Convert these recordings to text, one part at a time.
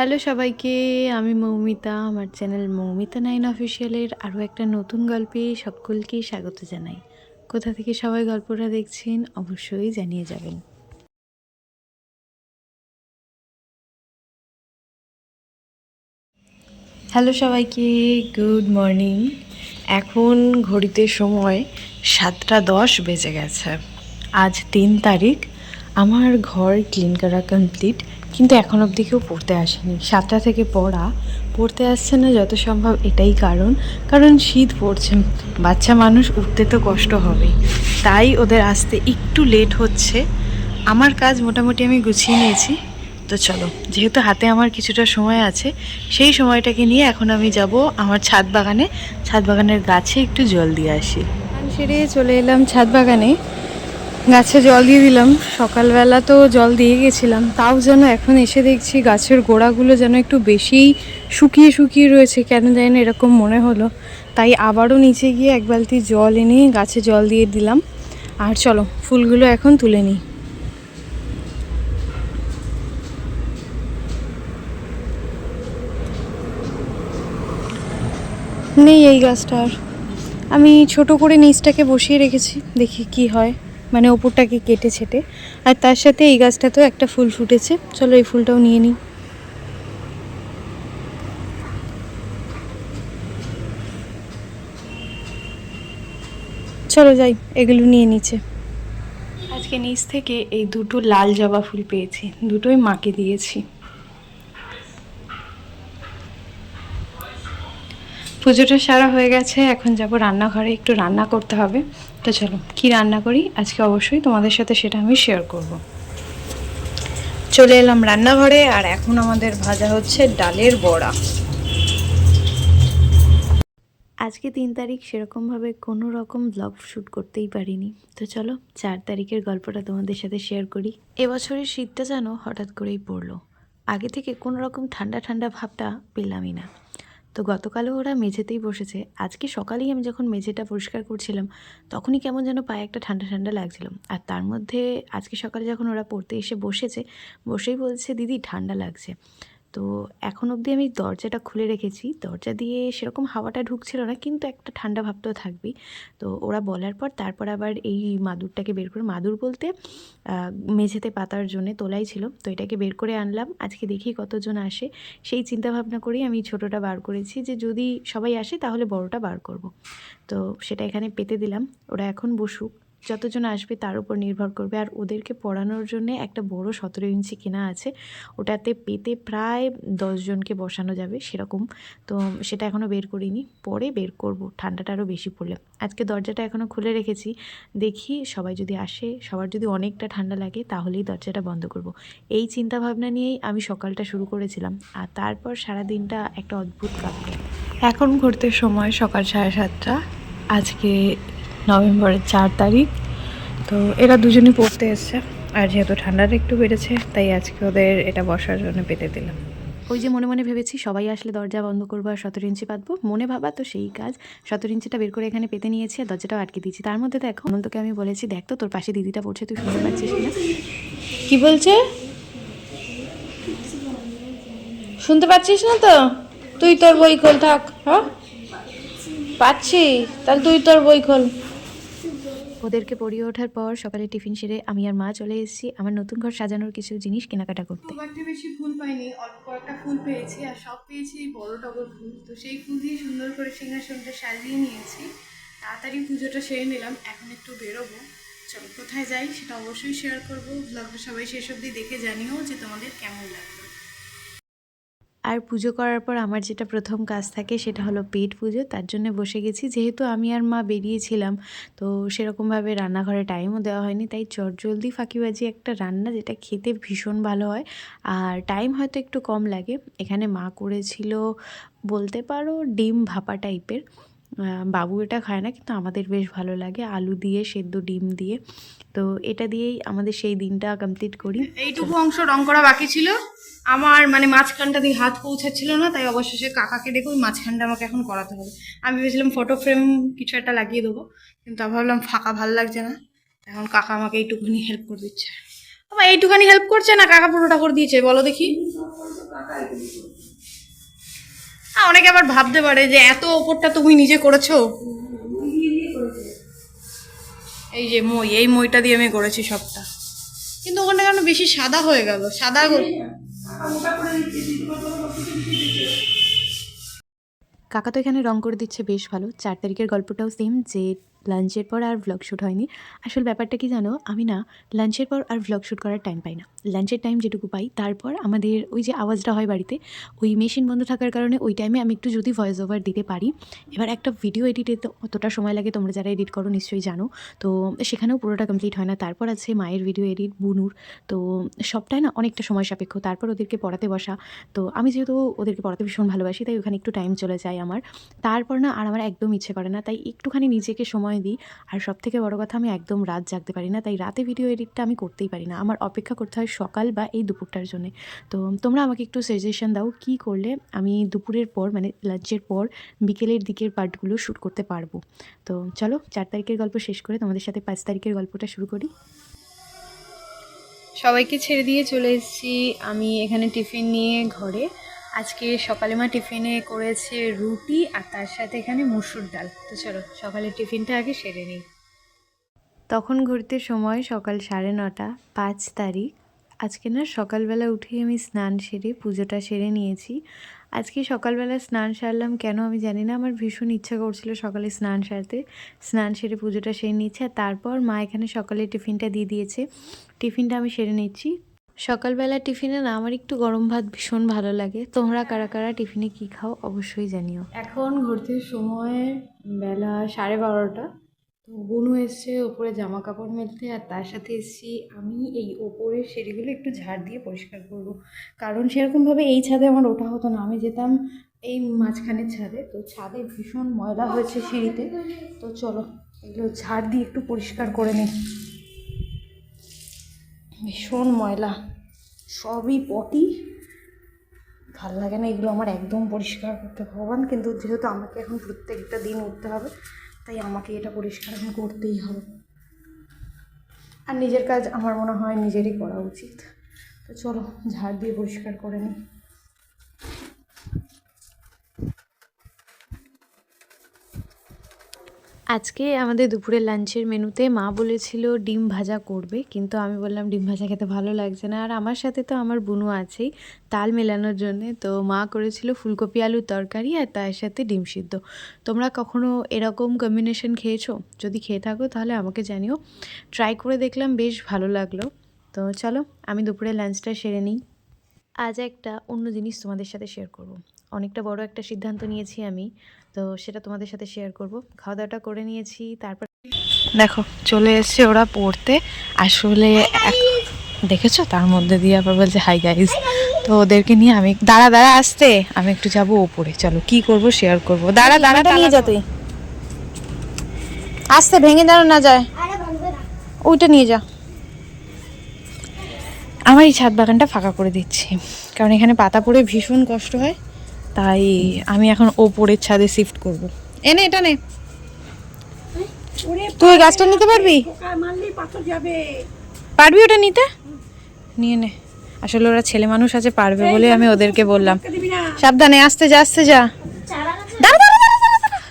Hello সবাইকে, আমি মৌমিতা। আমার চ্যানেল মৌমিতা 9 অফিসিয়ালের আরও একটা নতুন গল্পে সকলকে স্বাগত জানাই। কোথা থেকে সবাই গল্পটা দেখছেন অবশ্যই জানিয়ে যাবেন। হ্যালো সবাইকে, গুড মর্নিং। এখন ঘড়িতে সময় 7:10 বেজে গেছে। আজ 3 তারিখ। আমার ঘর ক্লিন করা কমপ্লিট, কিন্তু এখন অবধি কেউ পড়তে আসেনি। 7টা থেকে পড়তে আসছে না যত সম্ভব, এটাই কারণ শীত পড়ছে। বাচ্চা মানুষ উঠতে তো কষ্ট হবেই, তাই ওদের আসতে একটু লেট হচ্ছে। আমার কাজ মোটামুটি আমি গুছিয়ে নিয়েছি। তো চলো, যেহেতু হাতে আমার কিছুটা সময় আছে, সেই সময়টাকে নিয়ে এখন আমি যাব আমার ছাদ বাগানের গাছে একটু জল দিয়ে আসি। সেরে চলে এলাম ছাদ বাগানে, গাছে জল দিয়ে দিলাম। সকালবেলা তো জল দিয়ে গেছিলাম, তাও যেন এখন এসে দেখছি গাছের গোড়াগুলো যেন একটু বেশিই শুকিয়ে শুকিয়ে রয়েছে। কেন জানি না এরকম মনে হলো, তাই আবারও নিচে গিয়ে এক বালতি জল এনে গাছে জল দিয়ে দিলাম। আর চলো, ফুলগুলো এখন তুলে নিই। নেই এই গাছটার, আমি ছোট করে নিচটাকে বসিয়ে রেখেছি, দেখি কি হয়। মানে ওপরটাকে কেটে ছেটে। আর তার সাথে এই গাছটাতেও একটা ফুল ফুটেছে, চলো এই ফুলটাও নিয়ে নিই। চলো যাই, এগুলো নিয়ে নিচে। আজকে নিচ থেকে এই দুটো লাল জবা ফুল পেয়েছি, দুটোই মাকে দিয়েছি। পুজোটা সারা হয়ে গেছে, এখন যাব রান্নাঘরে, একটু রান্না করতে হবে। তো চলো, কি রান্না করি আজকে অবশ্যই তোমাদের সাথে সেটা আমি শেয়ার করব। চলে এলাম রান্নাঘরে, আর এখন আমাদের ভাজা হচ্ছে ডালের বড়া। আজকে 3 তারিখ, সেরকমভাবে কোনো রকম ব্লগ শ্যুট করতেই পারিনি। তো চলো 4 তারিখের গল্পটা তোমাদের সাথে শেয়ার করি। এবছরের শীতটা যেন হঠাৎ করেই পড়লো। আগে থেকে কোনো রকম ঠান্ডা ঠান্ডা ভাবটা পেলামই না। তো গতকালও ওরা মেঝেতেই বসেছে। আজকে সকালেই আমি যখন মেঝেটা পরিষ্কার করছিলাম, তখনই কেমন যেন পায়ে একটা ঠান্ডা ঠান্ডা লাগছিল। আর তার মধ্যে আজকে সকালে যখন ওরা পড়তে এসে বসেই বলছে, দিদি ঠান্ডা লাগছে। তো এখন অবধি আমি দরজাটা খুলে রেখেছি, দরজা দিয়ে সেরকম হাওয়াটা ঢুকছিল না, কিন্তু একটা ঠান্ডা ভাব তো থাকবেই। তো ওরা বলার পর তারপর আবার এই মাদুরটাকে বের করে, মাদুর বলতে মেঝেতে পাতার জন্যে তোলাই ছিল, তো এটাকে বের করে আনলাম। আজকে দেখি কতজন আসে, সেই চিন্তা ভাবনা করেই আমি ছোটোটা বার করেছি, যে যদি সবাই আসে তাহলে বড়টা বার করব। তো সেটা এখানে পেতে দিলাম। ওরা এখন বসুক, যতজন আসবে তার উপর নির্ভর করবে। আর ওদেরকে পড়ানোর জন্যে একটা বড় 17 ইঞ্চি কেনা আছে, ওটাতে পেতে প্রায় 10 জনকে বসানো যাবে সেরকম। তো সেটা এখনও বের করিনি, পরে বের করব ঠান্ডাটা আরও বেশি পড়লে। আজকে দরজাটা এখনও খুলে রেখেছি, দেখি সবাই যদি আসে, সবার যদি অনেকটা ঠান্ডা লাগে তাহলেই দরজাটা বন্ধ করব। এই চিন্তা ভাবনা নিয়েই আমি সকালটা শুরু করেছিলাম। আর তারপর সারা দিনটা একটা অদ্ভুত কাটল। এখন ঘুরতে সময় সকাল 7:30। আজকে নভেম্বরের 4 তারিখ। তো এরা দুজনই পড়তে এসছে, আর যেহেতু ঠান্ডাটা একটু বেড়েছে তাই আজকে ওদের এটা বসার জন্য পেতে দিলাম। ওই যে মনে মনে ভেবেছি সবাই আসলে দরজা বন্ধ করবো আর 17 ইঞ্চি পাতবো, মনে ভাবা তো সেই কাজ। 17 ইঞ্চিটা বের করে এখানে পেতে নিয়েছি আর দরজাটাও আটকে দিয়েছি। তার মধ্যে দেখো, অনন্তকে আমি বলেছি, দেখ তো তোর পাশে দিদিটা পড়ছে, তুই শুনতে পাচ্ছিস কিনা। কি বলছে? শুনতে পাচ্ছিস না তো? তুই তোর বই খোল, থাক। হ্যাঁ পাচ্ছি, তাহলে তুই তোর বই খোল। ওদেরকে পড়িয়ে ওঠার পর সকালে টিফিন সেরে আমি আর মা চলে এসেছি আমার নতুন ঘর সাজানোর কিছু জিনিস কেনাকাটা করতে। খুব একটা বেশি ফুল পাইনি, অল্প কয়েকটা ফুল পেয়েছি, আর সব পেয়েছি বড় টগর ফুল। তো সেই ফুল দিয়ে সুন্দর করে সিংহাসনটা সাজিয়ে নিয়েছি। তাড়াতাড়ি পুজোটা সেরে নিলাম, এখন একটু বেরোবো। চলো কোথায় যাই সেটা অবশ্যই শেয়ার করবো। ব্লগটা সবাই শেষ অবধি দেখে জানিও যে তোমাদের কেমন লাগলো। আর পুজো করার পর আমার যেটা প্রথম কাজ থাকে সেটা হলো পেট পুজো। তার জন্য বসে গেছি, যেহেতু আমি আর মা বেরিয়েছিলাম, তো সেরকমভাবে রান্নাঘরে টাইমও দেওয়া হয়নি, তাই চটজলদি ফাঁকিবাজি একটা রান্না, যেটা খেতে ভীষণ ভালো হয় আর টাইম হয়তো একটু কম লাগে। এখানে মা করেছিল বলতে পারো ডিম ভাপা টাইপের। বাবু এটা খায় না, কিন্তু আমাদের বেশ ভালো লাগে, আলু দিয়ে সেদ্ধ ডিম দিয়ে। তো এটা দিয়েই আমাদের সেই দিনটা কমপ্লিট করি। এইটুকু অংশ রং করা বাকি ছিল আমার, মানে মাঝখানটা দিয়ে হাত পৌঁছাচ্ছিল না, তাই অবশেষে কাকাকে ডেকে ওই মাঝখানটা আমাকে এখন করাতে হবে। আমি ভেবেছিলাম ফটো ফ্রেম কিছু একটা লাগিয়ে দেবো, কিন্তু আমি ভাবলাম ফাঁকা ভাল লাগছে না, এখন কাকা আমাকে এইটুকুনি হেল্প করে দিচ্ছে। আমার এইটুখানি হেল্প করছে না কাকা পুরোটা করে দিয়েছে বলো দেখি? অনেকে আবার ভাবতে পারে যে এত ওপরটা তুমি নিজে করেছো। এই যে এই মইটা দিয়ে আমি করেছি সবটা, কিন্তু ওখানটা কেন বেশি সাদা হয়ে গেল? সাদা কাকা তো এখানে রং করে দিচ্ছে বেশ ভালো। 4 তারিখের গল্পটাও সেম, যে লাঞ্চের পর আর ভ্লগ শ্যুট হয়নি। আসল ব্যাপারটা কি জানো, আমি না লাঞ্চের পর আর ভ্লগ শ্যুট করার টাইম পাই না। লাঞ্চের টাইম যেটুকু পাই, তারপর আমাদের ওই যে আওয়াজটা হয় বাড়িতে, ওই মেশিন বন্ধ থাকার কারণে ওই টাইমে আমি একটু যদি ভয়েস ওভার দিতে পারি। এবার একটা ভিডিও এডিটে তো অতটা সময় লাগে, তোমরা যারা এডিট করো নিশ্চয়ই জানো। তো সেখানেও পুরোটা কমপ্লিট হয় না। তারপর আছে মায়ের ভিডিও এডিট, বুনুর, তো সবটাই না অনেকটা সময় সাপেক্ষ। তারপর ওদেরকে পড়াতে বসা, তো আমি যেহেতু ওদেরকে পড়াতে ভীষণ ভালোবাসি, তাই ওখানে একটু টাইম চলে যায় আমার। তারপর না আর আমার একদম ইচ্ছে করে না, তাই একটুখানি নিজেকে সময় দিই। আর সবথেকে বড় কথা, আমি একদম রাত জাগতে পারি না, তাই রাতে ভিডিও এডিটটা আমি করতেই পারি না। আমার অপেক্ষা করতে হয় সকাল বা এই দুপুরটার জন্যে। তো তোমরা আমাকে একটু সাজেশন দাও, কী করলে আমি দুপুরের পর মানে লাঞ্চের পর বিকেলের দিকের পার্টগুলো শ্যুট করতে পারবো। তো চলো 4 তারিখের গল্প শেষ করে তোমাদের সাথে 5 তারিখের গল্পটা শুরু করি। সবাইকে ছেড়ে দিয়ে চলে এসেছি আমি এখানে টিফিন নিয়ে ঘরে। আজকে সকালে মা টিফিনে করেছে রুটি আর তার সাথে এখানে মসুর ডাল। তো চলো সকালের টিফিনটা আগে সেরে নিই। তখন ঘড়িতে সময় সকাল 9:30, 5 তারিখ। আজকে না সকালবেলা উঠেই আমি স্নান সেরে পুজোটা সেরে নিয়েছি। আজকে সকালবেলা স্নান সারলাম কেন আমি জানি না, আমার ভীষণ ইচ্ছা করছিল সকালে স্নান সারতে। স্নান সেরে পুজোটা সেরে নিচ্ছে, আর তারপর মা এখানে সকালে টিফিনটা দিয়ে দিয়েছে। টিফিনটা আমি সেরে নিচ্ছি। সকালবেলা টিফিনে না আমার একটু গরম ভাত ভীষণ ভালো লাগে। তোমরা কারা কারা টিফিনে কী খাও অবশ্যই জানিও। এখন ঘুরতে সময় বেলা 12:30। তো বুনু এসছে ওপরে জামা কাপড় মেলতে, আর তার সাথে এসছি আমি এই ওপরের সিঁড়িগুলো একটু ঝাড় দিয়ে পরিষ্কার করব। কারণ সেরকমভাবে এই ছাদে আমার ওঠা হতো না, আমি যেতাম এই মাঝখানের ছাদে। তো ছাদে ভীষণ ময়লা হয়েছে সিঁড়িতে। তো চলো এগুলো ঝাড় দিয়ে একটু পরিষ্কার করে নিই। ভীষণ ময়লা, সবই পটি, ভাল লাগে না এগুলো আমার একদম পরিষ্কার করতে। ভগবান, কিন্তু যেহেতু আমাকে এখন প্রত্যেকটা দিন উঠতে হবে, তাই আমাকে এটা পরিষ্কার এখন করতেই হবে। আর নিজের কাজ আমার মনে হয় নিজেরই করা উচিত। তো চলো ঝাড় দিয়ে পরিষ্কার করে নিই। আজকে আমাদের দুপুরের লাঞ্চের মেনুতে মা বলেছিল ডিম ভাজা করবে, কিন্তু আমি বললাম ডিম ভাজা খেতে ভালো লাগছে না। আর আমার সাথে তো আমার বুনু আছেই তাল মেলানোর জন্যে। তো মা করেছিল ফুলকপি আলুর তরকারি আর তার সাথে ডিম সিদ্ধ। তোমরা কখনো এরকম কম্বিনেশন খেয়েছো? যদি খেয়ে থাকো তাহলে আমাকে জানিও। ট্রাই করে দেখলাম, বেশ ভালো লাগলো। তো চলো আমি দুপুরের লাঞ্চটা সেরে নিই। আজ একটা অন্য জিনিস তোমাদের সাথে শেয়ার করব। অনেকটা বড় একটা সিদ্ধান্ত নিয়েছি আমি, তো সেটা তোমাদের সাথে শেয়ার করব। খাওয়া দাওয়াটা করে নিয়েছি, তারপর দেখো চলে এসছে ওরা পড়তে। আসলে দেখেছো, তার মধ্যে দিয়ে আবার বলছে হাই গাইজ। তো ওদেরকে নিয়ে আমি দাঁড়া আসতে আমি একটু যাবো ওপরে। চলো কি করব শেয়ার করব। দাঁড়াটা নিয়ে যা, তুই আসতে ভেঙে দাঁড়ো না যায়, ওইটা নিয়ে যা। আমার এই ছাদ বাগানটা ফাঁকা করে দিচ্ছি, কারণ এখানে পাতা পড়ে ভীষণ কষ্ট হয়। তাই আমি এখন ওপরের ছাদে শিফট করব। এনে এটা নে, তুই গাছটা নিতে পারবি? পারবি ওটা নিতে? নিয়ে নে। আসলে ওরা ছেলে মানুষ আছে, পারবে বলে আমি ওদেরকে বললাম। সাবধানে, আসতে যা।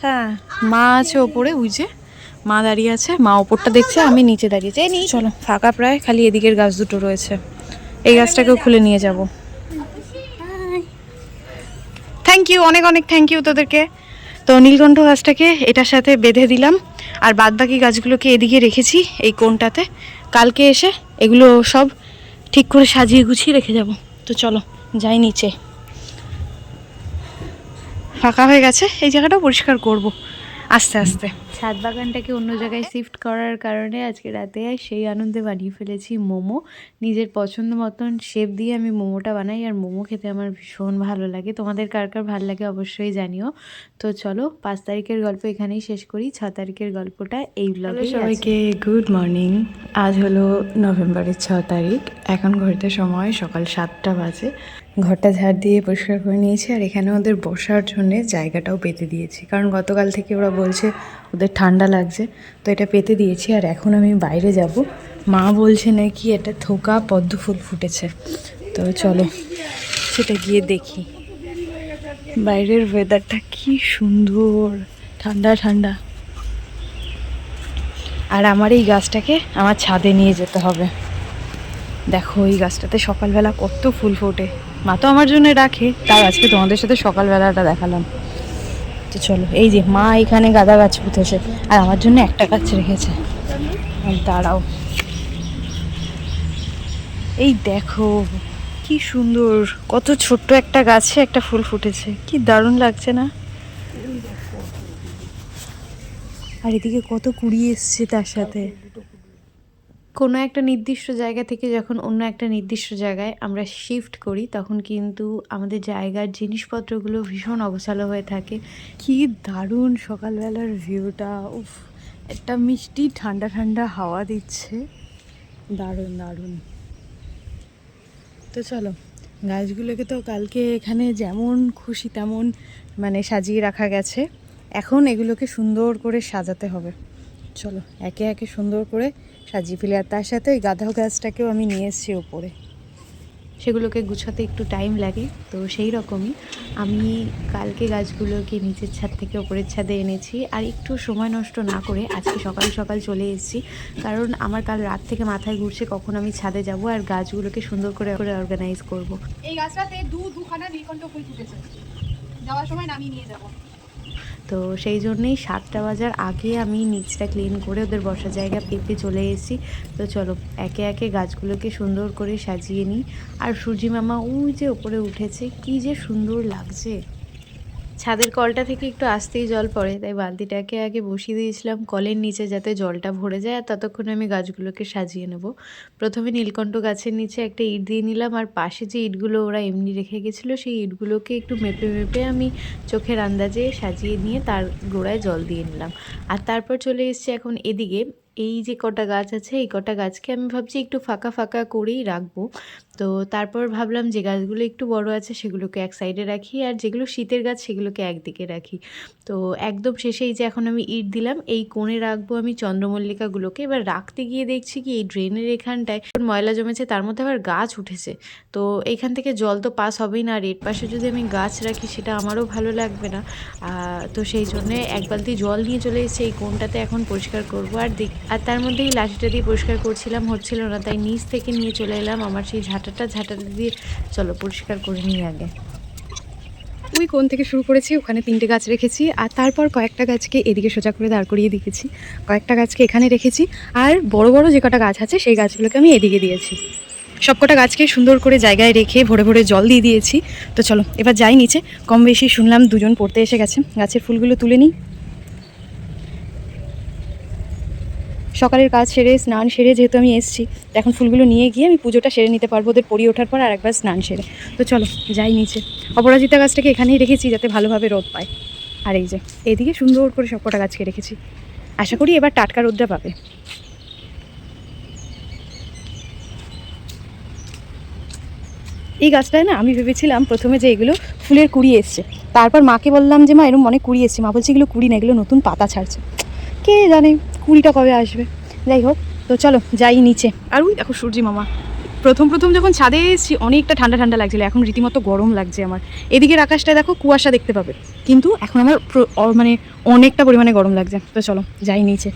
হ্যাঁ, মা আছে ওপরে, বুঝে মা দাঁড়িয়ে আছে, মা ওপরটা দেখছে, আমি নিচে দাঁড়িয়েছি। এই নিয়ে চলো, ফাঁকা প্রায়, খালি এদিকের গাছ দুটো রয়েছে। এই গাছটাকেও খুলে নিয়ে যাব। থ্যাংক ইউ, অনেক থ্যাংক ইউ তোদেরকে। তো নীলকণ্ঠ গাছটাকে এটার সাথে বেঁধে দিলাম, আর বাদবাকি গাছগুলোকে এদিকে রেখেছি এই কোণটাতে। কালকে এসে এগুলো সব ঠিক করে সাজিয়ে গুছিয়ে রেখে যাব। তো চলো যাই নিচে, ফাঁকা হয়ে গেছে, এই জায়গাটাও পরিষ্কার করব আস্তে আস্তে। ছাদ বাগানটাকে অন্য জায়গায় শিফট করার কারণে আজকে রাতে সেই আনন্দে বানিয়ে ফেলেছি মোমো। নিজের পছন্দ মতন শেপ দিয়ে আমি মোমোটা বানাই, আর মোমো খেতে আমার ভীষণ ভালো লাগে। তোমাদের কার কার ভালো লাগে অবশ্যই জানিও। তো চলো 5 তারিখের গল্প এখানেই শেষ করি। 6 তারিখের গল্পটা এই ব্লগে। সবাইকে গুড মর্নিং। আজ হলো নভেম্বরের 6 তারিখ। এখন ঘড়িতে সময় সকাল 7টা বাজে। ঘরটা ঝাড় দিয়ে পরিষ্কার করে নিয়েছি, আর এখানে ওদের বসার জন্য জায়গাটাও পেতে দিয়েছি, কারণ গতকাল থেকে ওরা বলছে ওদের ঠান্ডা লাগছে, তো এটা পেতে দিয়েছি। আর এখন আমি বাইরে যাব, মা বলছে নাকি এটা থোকা পদ্ম ফুল ফুটেছে, তো চলো সেটা গিয়ে দেখি। বাইরের ওয়েদারটা কি সুন্দর, ঠান্ডা ঠান্ডা। আর আমার এই গাছটাকে আমার ছাদে নিয়ে যেতে হবে। দেখো এই গাছটাতে সকালবেলা কত ফুল ফোটে, মা তো আমার জন্য রাখে, তাও আজকে তোমাদের সাথে সকালবেলাটা দেখালাম। তো চলো, এই যে মা এখানে গাঁদা গাছ পুঁতেছে আর আমার জন্য একটা গাছ রেখেছে। দাঁড়াও, এই দেখো কি সুন্দর, কত ছোট্ট একটা গাছে একটা ফুল ফুটেছে, কি দারুণ লাগছে না? আর এদিকে কত কুড়ি এসছে তার সাথে। কোনো একটা নির্দিষ্ট জায়গা থেকে যখন অন্য একটা নির্দিষ্ট জায়গায় আমরা শিফট করি, তখন কিন্তু আমাদের জায়গার জিনিসপত্রগুলো ভীষণ অগোছালো হয়ে থাকে। কি দারুণ সকালবেলার ভিউটা, উফ, একটা মিষ্টি ঠান্ডা ঠান্ডা হাওয়া দিচ্ছে, দারুণ দারুণ। তো চলো, গাছগুলোকে তো কালকে এখানে যেমন খুশি তেমন মানে সাজিয়ে রাখা গেছে, এখন এগুলোকে সুন্দর করে সাজাতে হবে। চলো একে একে সুন্দর করে সাজিয়ে ফেলি। আর তার সাথে ওই গাঁদা গাছটাকেও আমি নিয়ে এসেছি ওপরে, সেগুলোকে গুছাতে একটু টাইম লাগে, তো সেই রকমই আমি কালকে গাছগুলোকে নিচের ছাদ থেকে ওপরের ছাদে এনেছি। আর একটু সময় নষ্ট না করে আজকে সকাল সকাল চলে এসেছি, কারণ আমার কাল রাত থেকে মাথায় ঘুরছে কখন আমি ছাদে যাব আর গাছগুলোকে সুন্দর করে অর্গানাইজ করব। এই গাছটাতে দুখানা নীলকণ্ঠ ফুল ফুটেছে, যাওয়ার সময় নামিয়ে নিয়ে যাব। তো সেই জন্যেই 7টা বাজার আগে আমি নিচটা ক্লিন করে ওদের বসার জায়গা পেতে চলে এসেছি। তো চলো একে একে গাছগুলোকে সুন্দর করে সাজিয়ে নিই। আর সূর্যি মামা ওই যে ওপরে উঠেছে, কি যে সুন্দর লাগছে। ছাদের কলটা থেকে একটু আসতেই জল পড়ে, তাই বালতিটাকে আগে বসিয়ে দিয়েছিলাম কলের নিচে যাতে জলটা ভরে যায়, আর ততক্ষণে আমি গাছগুলোকে সাজিয়ে নেব। প্রথমে নীলকণ্ঠ গাছের নিচে একটা ইট দিয়ে নিলাম, আর পাশে যে ইটগুলো ওরা এমনি রেখে গেছিলো সেই ইটগুলোকে একটু মেপে মেপে আমি চোখের আন্দাজে সাজিয়ে নিয়ে তার গোড়ায় জল দিয়ে নিলাম। আর তারপর চলে এসেছি এখন এদিকে। এই যে কটা গাছ আছে, এই কটা গাছকে আমি ভাবছি একটু ফাঁকা ফাঁকা করেই রাখবো। তো তারপর ভাবলাম যে গাছগুলো একটু বড় আছে সেগুলোকে এক সাইডে রাখি, আর যেগুলো শীতের গাছ সেগুলোকে একদিকে রাখি। তো একদম শেষেই যে এখন আমি ইট দিলাম, এই কোণে রাখবো আমি চন্দ্রমল্লিকাগুলোকে। এবার রাখতে গিয়ে দেখছি কি এই ড্রেনের এখানটায় ময়লা জমেছে, তার মধ্যে আবার গাছ উঠেছে। তো এইখান থেকে জল তো পাস হবেই না, আর এর পাশে যদি আমি গাছ রাখি সেটা আমারও ভালো লাগবে না। তো সেই জন্যে এক বালতি জল নিয়ে চলে এসেছি, এই কোণটাতে এখন পরিষ্কার করবো। আর তার মধ্যেই লাঠিটা দিয়ে পরিষ্কার করছিলাম, হচ্ছিল না, তাই নিচ থেকে নিয়ে চলে এলাম আমার সেই ঝাঁটাটা দিয়ে চলো পরিষ্কার করে নিই আগে। ওই কোণ থেকে শুরু করেছি, ওখানে 3টে গাছ রেখেছি, আর তারপর কয়েকটা গাছকে এদিকে সোজা করে দাঁড় করিয়ে দিয়েছি, কয়েকটা গাছকে এখানে রেখেছি, আর বড় বড় যে কটা গাছ আছে সেই গাছগুলোকে আমি এদিকে দিয়েছি। সবকটা গাছকে সুন্দর করে জায়গায় রেখে ভরে ভরে জল দিয়ে দিয়েছি। তো চলো এবার যাই নিচে, কম বেশি শুনলাম 2জন পড়তে এসে গেছে, গাছের ফুলগুলো তুলে নিই। সকালের কাজ সেরে স্নান সেরে যেহেতু আমি এসেছি, এখন ফুলগুলো নিয়ে গিয়ে আমি পুজোটা সেরে নিতে পারবো ওদের পড়িয়ে ওঠার পর আর একবার স্নান সেরে। তো চলো যাই নিচে। অপরাজিতা গাছটাকে এখানেই রেখেছি যাতে ভালোভাবে রোদ পায়। আর এই যে এদিকে সুন্দর করে সবকটা গাছকে রেখেছি, আশা করি এবার টাটকা রোদটা পাবে। এই গাছটায় না আমি ভেবেছিলাম প্রথমে যে এগুলো ফুলের কুড়ি এসছে, তারপর মাকে বললাম যে মা এরকম অনেক কুড়ি এসছে, মা বলছে এগুলো কুড়ি না, এগুলো নতুন পাতা ছাড়ছে, কে জানে কুড়িটা কবে আসবে। যাই হোক, তো চলো যাই নিচে। আর ওই দেখো সূর্যি মামা, প্রথম যখন ছাদে এসেছি অনেকটা ঠান্ডা ঠান্ডা লাগছিলো, এখন রীতিমতো গরম লাগছে আমার। এদিকের আকাশটায় দেখো কুয়াশা দেখতে পাবে, কিন্তু এখন আমার মানে অনেকটা পরিমাণে গরম লাগছে। তো চলো যাই নিচে।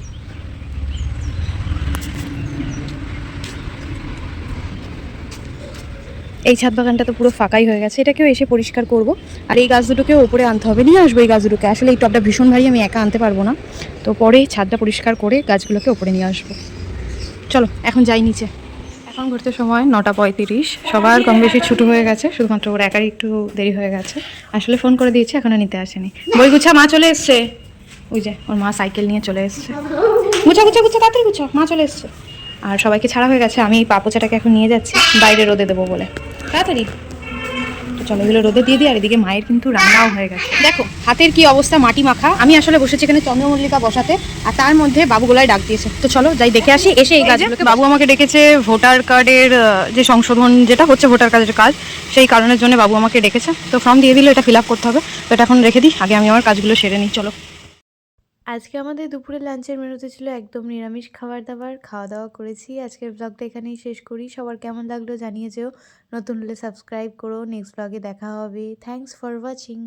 এই ছাদ বাগানটা তো পুরো ফাঁকাই হয়ে গেছে, এটাকেও এসে পরিষ্কার করব। আর এই গাছ দুটোকেও ওপরে আনতে হবে, নিয়ে আসবো এই গাছ দুটোকে, আসলে এই টবটা ভীষণ ভারী, আমি একা আনতে পারবো না, তো পরে ছাদটা পরিষ্কার করে গাছগুলোকে ওপরে নিয়ে আসবো। চলো এখন যাই নিচে। এখন ঘুরতে সময় 9:35, সবার কম বেশি ছুটি হয়ে গেছে, শুধুমাত্র ওর একারই একটু দেরি হয়ে গেছে। আসলে ফোন করে দিয়েছি, এখনও নিতে আসেনি। বই গুছা, মা চলে এসছে, ওই যে ওর মা সাইকেল নিয়ে চলে এসছে। গুছা তাড়াতাড়ি গুছো, মা চলে এসছে। আর সবাইকে ছাড়া হয়ে গেছে, আমি এই পাপোচাটাকে এখন নিয়ে যাচ্ছি বাইরে রোদে দেবো বলে, তাড়াতাড়ি। তো চলো এগুলো রোদে দিয়ে দিই। আর এদিকে মায়ের কিন্তু রান্নাও হয়ে গেছে। দেখো হাতের কি অবস্থা, মাটি মাখা। আমি আসলে বসেছি এখানে চন্দ্রমল্লিকা বসাতে, আর তার মধ্যে বাবুগুলাই ডাক দিয়েছে। তো চলো যাই দেখে আসি। এসে এই গাছগুলোকে, বাবু আমাকে ডেকেছে ভোটার কার্ডের যে সংশোধন যেটা হচ্ছে ভোটার কার্ডের কাজ, সেই কারণের জন্য বাবু আমাকে ডেকেছে। তো ফর্ম দিয়ে দিল, এটা ফিল আপ করতে হবে। তো এটা এখন রেখে দিই, আগে আমি আমার কাজগুলো সেরে নিই। চলো। আজকে আমাদের দুপুরে লাঞ্চের মেনুতে ছিল একদম নিরামিষ খাবার দাবার। খাওয়া দাওয়া করেছি। আজকের ব্লগটা এখানেই শেষ করি। সবার কেমন লাগলো জানিয়ে যেও। নতুন হলে সাবস্ক্রাইব করো। নেক্সট ব্লগে দেখা হবে। Thanks for watching.